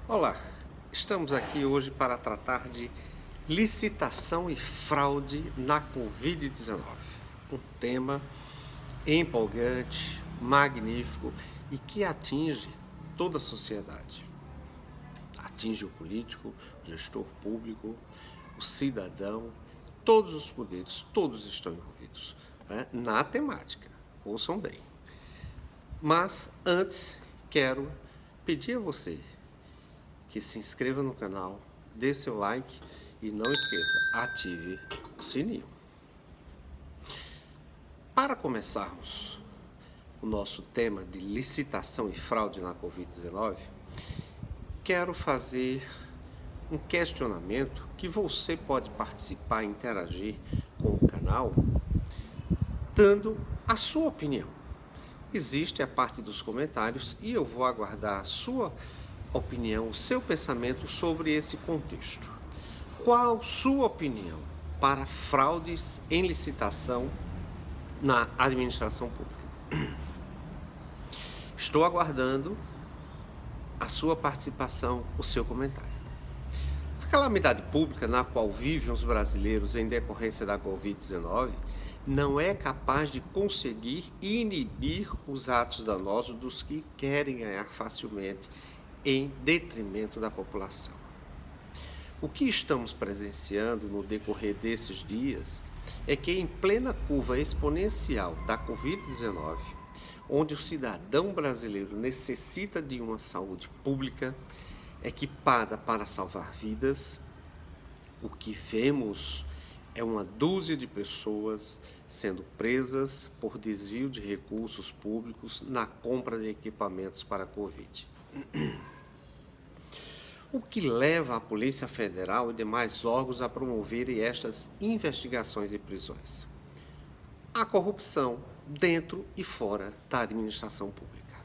Olá, estamos aqui hoje para tratar de licitação e fraude na Covid-19. Um tema empolgante, magnífico e que atinge toda a sociedade. Atinge o político, o gestor público, o cidadão, todos os poderes, todos estão envolvidos, né, na temática. Ouçam bem. Mas antes quero pedir a você que se inscreva no canal, dê seu like e não esqueça, ative o sininho. Para começarmos o nosso tema de licitação e fraude na Covid-19, quero fazer um questionamento que você pode participar e interagir com o canal, dando a sua opinião. Existe a parte dos comentários e eu vou aguardar a sua opinião, o seu pensamento sobre esse contexto. Qual sua opinião para fraudes em licitação na administração pública? Estou aguardando a sua participação, o seu comentário. A calamidade pública na qual vivem os brasileiros em decorrência da Covid-19 não é capaz de conseguir inibir os atos danosos dos que querem ganhar facilmente em detrimento da população. O que estamos presenciando no decorrer desses dias é que, em plena curva exponencial da Covid-19, onde o cidadão brasileiro necessita de uma saúde pública equipada para salvar vidas, o que vemos é uma dúzia de pessoas sendo presas por desvio de recursos públicos na compra de equipamentos para a Covid. O que leva a Polícia Federal e demais órgãos a promoverem estas investigações e prisões? A corrupção dentro e fora da administração pública.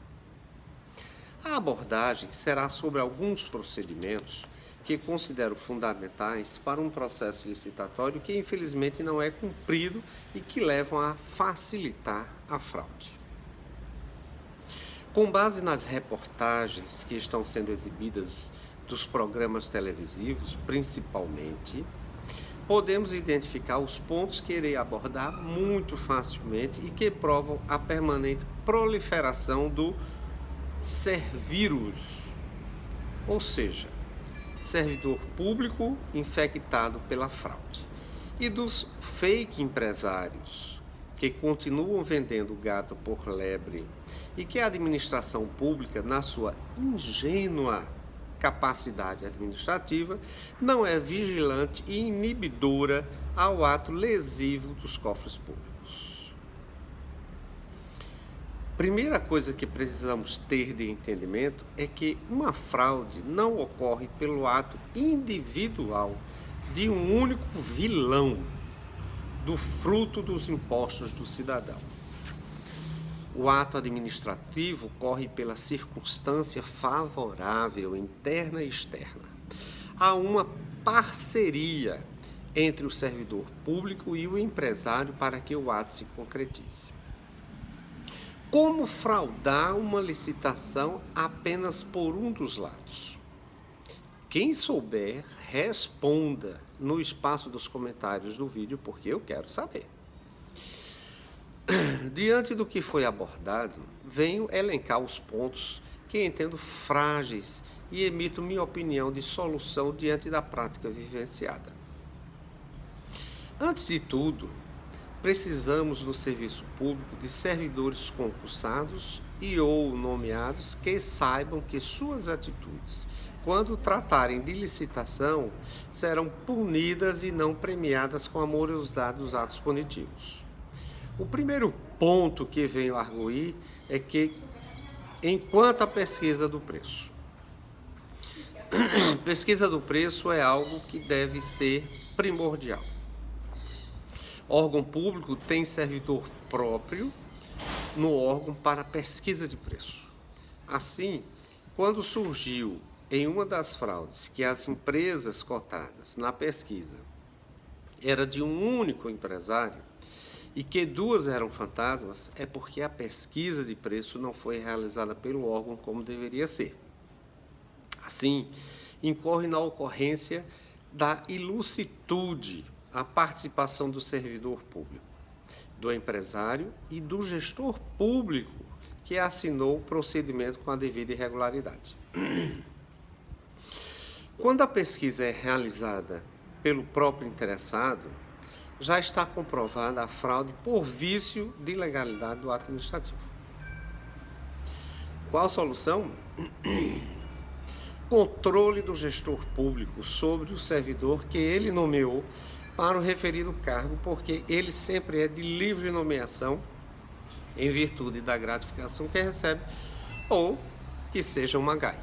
A abordagem será sobre alguns procedimentos que considero fundamentais para um processo licitatório que infelizmente não é cumprido e que levam a facilitar a fraude. Com base nas reportagens que estão sendo exibidas dos programas televisivos, principalmente, podemos identificar os pontos que irei abordar muito facilmente e que provam a permanente proliferação do serviros, ou seja, servidor público infectado pela fraude, e dos fake empresários que continuam vendendo gato por lebre e que a administração pública, na sua ingênua capacidade administrativa, não é vigilante e inibidora ao ato lesivo dos cofres públicos. Primeira coisa que precisamos ter de entendimento é que uma fraude não ocorre pelo ato individual de um único vilão do fruto dos impostos do cidadão. O ato administrativo ocorre pela circunstância favorável, interna e externa. Há uma parceria entre o servidor público e o empresário para que o ato se concretize. Como fraudar uma licitação apenas por um dos lados? Quem souber, responda no espaço dos comentários do vídeo, porque eu quero saber. Diante do que foi abordado, venho elencar os pontos que entendo frágeis e emito minha opinião de solução diante da prática vivenciada. Antes de tudo, precisamos no serviço público de servidores concursados e ou nomeados que saibam que suas atitudes, quando tratarem de licitação, serão punidas e não premiadas com a morosidade dos atos punitivos. O primeiro ponto que venho arguir é que, enquanto a pesquisa do preço, pesquisa do preço é algo que deve ser primordial. Órgão público tem servidor próprio no órgão para pesquisa de preço. Assim, quando surgiu em uma das fraudes que as empresas cotadas na pesquisa era de um único empresário, e que duas eram fantasmas, é porque a pesquisa de preço não foi realizada pelo órgão como deveria ser. Assim, incorre na ocorrência da ilicitude a participação do servidor público, do empresário e do gestor público que assinou o procedimento com a devida irregularidade. Quando a pesquisa é realizada pelo próprio interessado, já está comprovada a fraude por vício de ilegalidade do ato administrativo. Qual a solução? Controle do gestor público sobre o servidor que ele nomeou para o referido cargo, porque ele sempre é de livre nomeação em virtude da gratificação que recebe ou que seja uma GAI.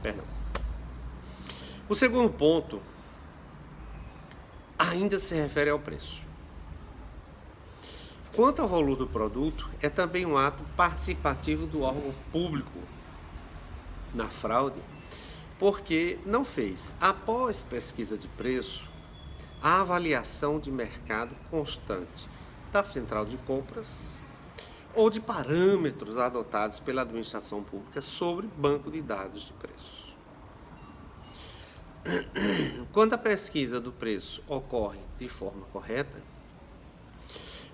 Perdão. O segundo ponto ainda se refere ao preço. Quanto ao valor do produto, é também um ato participativo do órgão público na fraude, porque não fez, após pesquisa de preço, a avaliação de mercado constante da central de compras ou de parâmetros adotados pela administração pública sobre banco de dados de preços. Quando a pesquisa do preço ocorre de forma correta,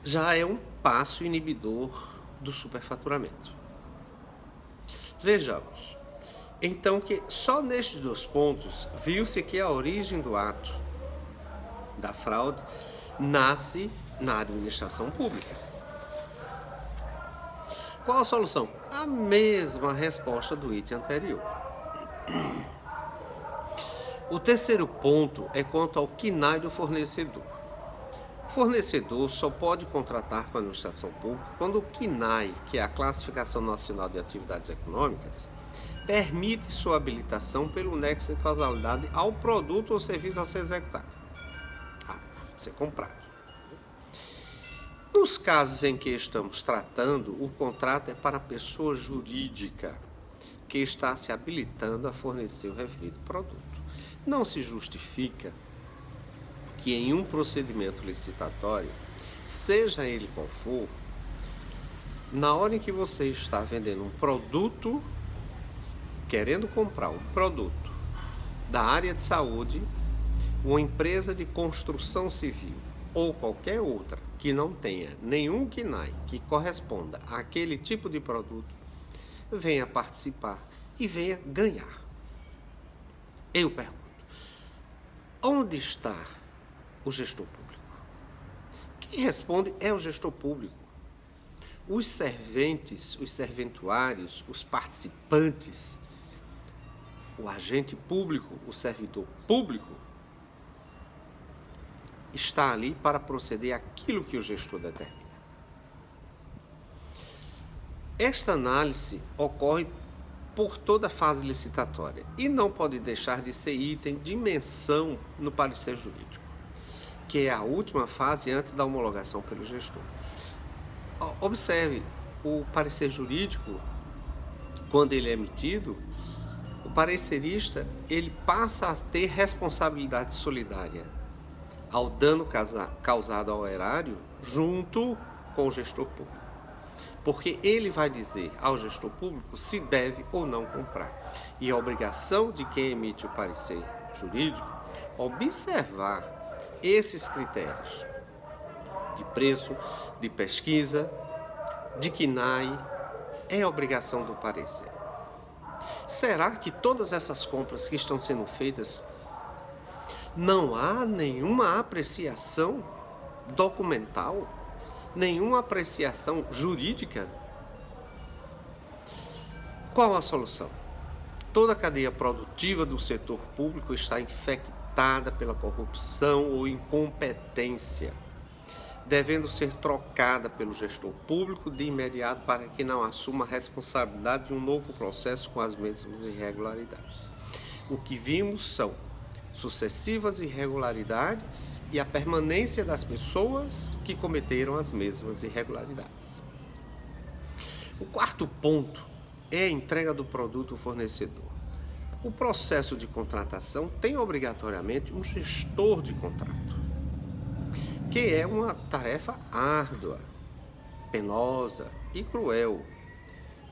já é um passo inibidor do superfaturamento. Vejamos, então, que só nestes dois pontos viu-se que a origem do ato da fraude nasce na administração pública. Qual a solução? A mesma resposta do item anterior. O terceiro ponto é quanto ao KNAI do fornecedor. O fornecedor só pode contratar com a administração pública quando o KNAI, que é a Classificação Nacional de Atividades Econômicas, permite sua habilitação pelo nexo de causalidade ao produto ou serviço a ser executado, a ser comprado. Nos casos em que estamos tratando, o contrato é para a pessoa jurídica que está se habilitando a fornecer o referido produto. Não se justifica que em um procedimento licitatório, seja ele qual for, na hora em que você está vendendo um produto, querendo comprar um produto da área de saúde, uma empresa de construção civil ou qualquer outra que não tenha nenhum KNAI que corresponda àquele tipo de produto, venha participar e venha ganhar. Eu pergunto, onde está o gestor público? Quem responde é o gestor público. Os serventes, os serventuários, os participantes, o agente público, o servidor público, está ali para proceder aquilo que o gestor determina. Esta análise ocorre por toda a fase licitatória e não pode deixar de ser item de menção no parecer jurídico, que é a última fase antes da homologação pelo gestor. Observe, o parecer jurídico, quando ele é emitido, o parecerista ele passa a ter responsabilidade solidária ao dano causado ao erário junto com o gestor público. Porque ele vai dizer ao gestor público se deve ou não comprar. E a obrigação de quem emite o parecer jurídico observar esses critérios de preço, de pesquisa, de KNAI, é obrigação do parecer. Será que todas essas compras que estão sendo feitas não há nenhuma apreciação documental, nenhuma apreciação jurídica? Qual a solução? Toda a cadeia produtiva do setor público está infectada pela corrupção ou incompetência, devendo ser trocada pelo gestor público de imediato para que não assuma a responsabilidade de um novo processo com as mesmas irregularidades. O que vimos são sucessivas irregularidades e a permanência das pessoas que cometeram as mesmas irregularidades. O quarto ponto é a entrega do produto ao fornecedor. O processo de contratação tem obrigatoriamente um gestor de contrato, que é uma tarefa árdua, penosa e cruel,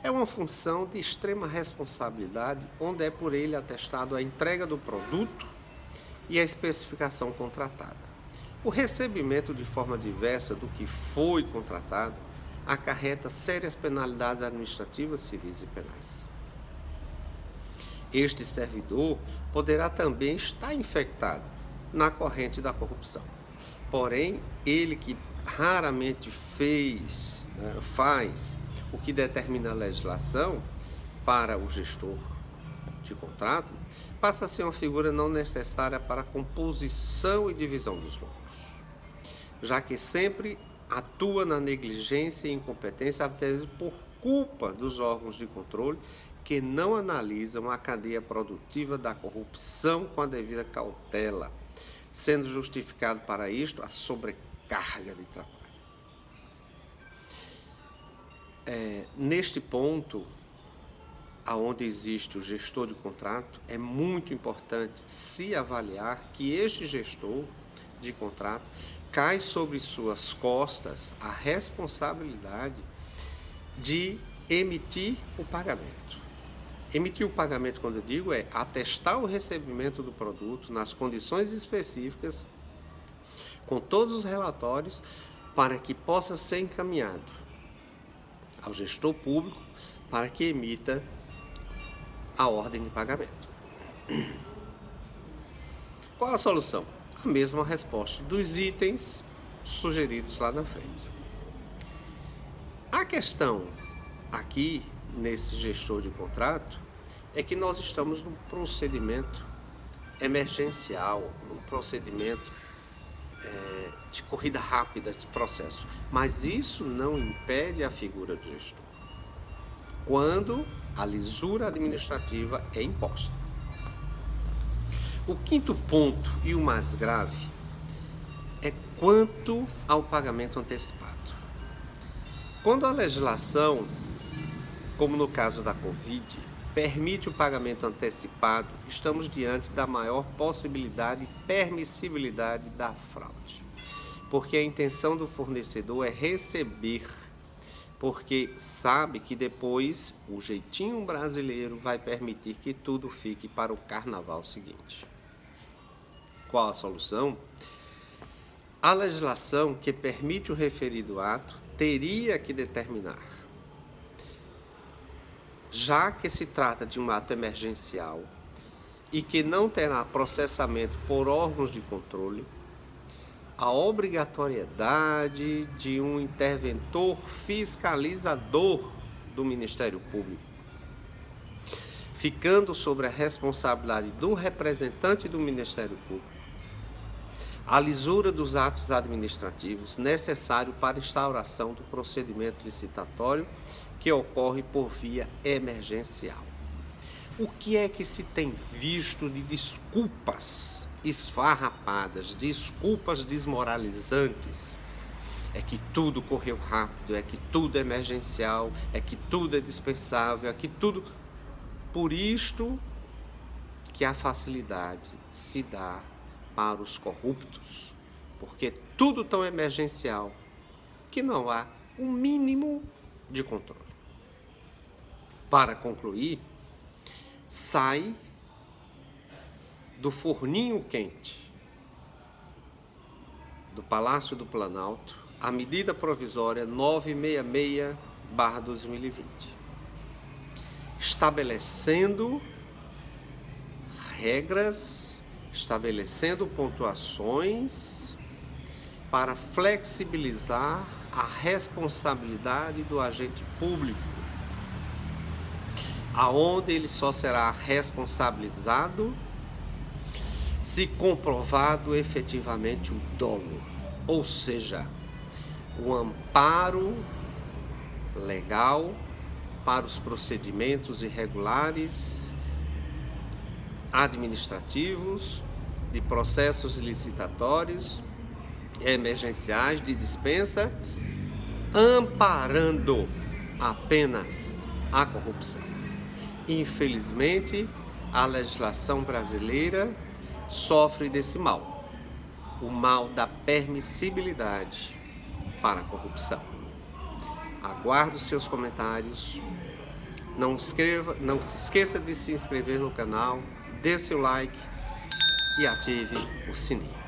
é uma função de extrema responsabilidade, onde é por ele atestado a entrega do produto e a especificação contratada. O recebimento de forma diversa do que foi contratado acarreta sérias penalidades administrativas, civis e penais. Este servidor poderá também estar infectado na corrente da corrupção. Porém, ele que raramente faz o que determina a legislação para o gestor de contrato, passa a ser uma figura não necessária para a composição e divisão dos lucros, já que sempre atua na negligência e incompetência, até por culpa dos órgãos de controle que não analisam a cadeia produtiva da corrupção com a devida cautela, sendo justificado para isto a sobrecarga de trabalho. Neste ponto, aonde existe o gestor de contrato, é muito importante se avaliar que este gestor de contrato cai sobre suas costas a responsabilidade de emitir o pagamento. Emitir o pagamento, quando eu digo, é atestar o recebimento do produto nas condições específicas, com todos os relatórios, para que possa ser encaminhado ao gestor público para que emita a ordem de pagamento. Qual a solução? A mesma resposta dos itens sugeridos lá na frente. A questão aqui, nesse gestor de contrato, é que nós estamos num procedimento emergencial, num procedimento de corrida rápida desse processo. Mas isso não impede a figura do gestor, quando a lisura administrativa é imposta. O quinto ponto, e o mais grave, é quanto ao pagamento antecipado. Quando a legislação, como no caso da Covid, permite o pagamento antecipado, estamos diante da maior possibilidade e permissibilidade da fraude. Porque a intenção do fornecedor é receber, porque sabe que depois o jeitinho brasileiro vai permitir que tudo fique para o carnaval seguinte. Qual a solução? A legislação que permite o referido ato teria que determinar, já que se trata de um ato emergencial e que não terá processamento por órgãos de controle, a obrigatoriedade de um interventor fiscalizador do Ministério Público, ficando sobre a responsabilidade do representante do Ministério Público, a lisura dos atos administrativos necessários para a instauração do procedimento licitatório que ocorre por via emergencial. O que é que se tem visto de desculpas esfarrapadas, desculpas desmoralizantes? É que tudo correu rápido, é que tudo é emergencial, é que tudo é dispensável, é que tudo... Por isto que a facilidade se dá para os corruptos, porque tudo tão emergencial que não há um mínimo de controle. Para concluir, sai do forninho quente do Palácio do Planalto a medida provisória 966/2020, estabelecendo regras, estabelecendo pontuações para flexibilizar a responsabilidade do agente público, aonde ele só será responsabilizado se comprovado efetivamente o dolo, ou seja, o amparo legal para os procedimentos irregulares administrativos, de processos licitatórios, emergenciais, de dispensa, amparando apenas a corrupção. Infelizmente, a legislação brasileira sofre desse mal, o mal da permissibilidade para a corrupção. Aguardo seus comentários. Não se esqueça de se inscrever no canal, dê seu like e ative o sininho.